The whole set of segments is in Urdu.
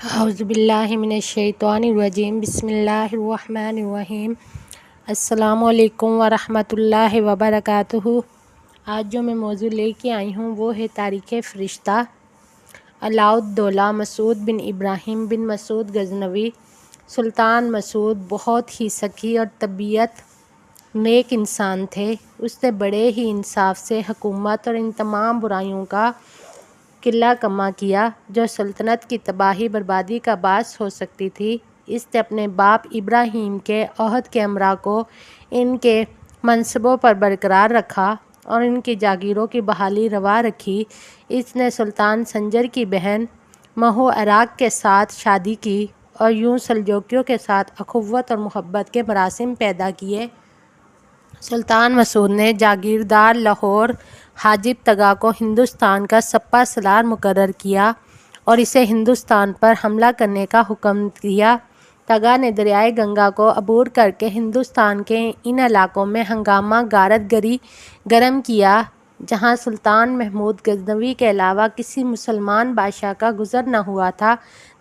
اعوذ باللہ من الشیطان الرجیم بسم اللہ الرحمن الرحیم۔ السلام علیکم ورحمۃ اللہ وبرکاتہ۔ آج جو میں موضوع لے کے آئی ہوں وہ ہے تاریخ فرشتہ علاء الدولہ مسعود بن ابراہیم بن مسعود غزنوی۔ سلطان مسعود بہت ہی سخی اور طبیعت نیک انسان تھے۔ اس نے بڑے ہی انصاف سے حکومت اور ان تمام برائیوں کا قلہ کما کیا جو سلطنت کی تباہی بربادی کا باعث ہو سکتی تھی۔ اس نے اپنے باپ ابراہیم کے عہد کے امراء کو ان کے منصبوں پر برقرار رکھا اور ان کی جاگیروں کی بحالی روا رکھی۔ اس نے سلطان سنجر کی بہن مہو عراق کے ساتھ شادی کی اور یوں سلجوقیوں کے ساتھ اخوت اور محبت کے مراسم پیدا کیے۔ سلطان مسعود نے جاگیردار لاہور حاجب طغا کو ہندوستان کا سپہ سالار مقرر کیا اور اسے ہندوستان پر حملہ کرنے کا حکم دیا۔ طغا نے دریائے گنگا کو عبور کر کے ہندوستان کے ان علاقوں میں ہنگامہ غارت گری گرم کیا جہاں سلطان محمود غزنوی کے علاوہ کسی مسلمان بادشاہ کا گزر نہ ہوا تھا۔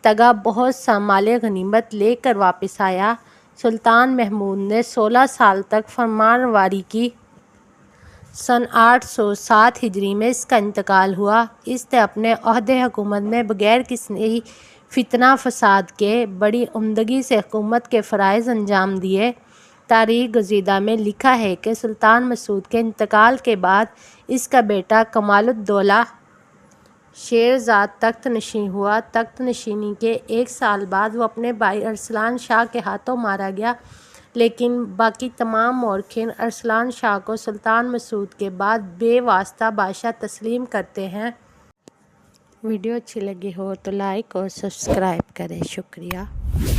طغا بہت سا مال غنیمت لے کر واپس آیا۔ سلطان محمود نے 16 سال تک فرمان روایی کی۔ سن 807 ہجری میں اس کا انتقال ہوا۔ اس نے اپنے عہد حکومت میں بغیر کسی فتنہ فساد کے بڑی عمدگی سے حکومت کے فرائض انجام دیے۔ تاریخ گزیدہ میں لکھا ہے کہ سلطان مسعود کے انتقال کے بعد اس کا بیٹا کمال الدولہ شیرزاد تخت نشین ہوا۔ تخت نشینی کے 1 سال بعد وہ اپنے بھائی ارسلان شاہ کے ہاتھوں مارا گیا، لیکن باقی تمام مورخین ارسلان شاہ کو سلطان مسعود کے بعد بے واسطہ بادشاہ تسلیم کرتے ہیں۔ ویڈیو اچھی لگی ہو تو لائک اور سبسکرائب کریں۔ شکریہ۔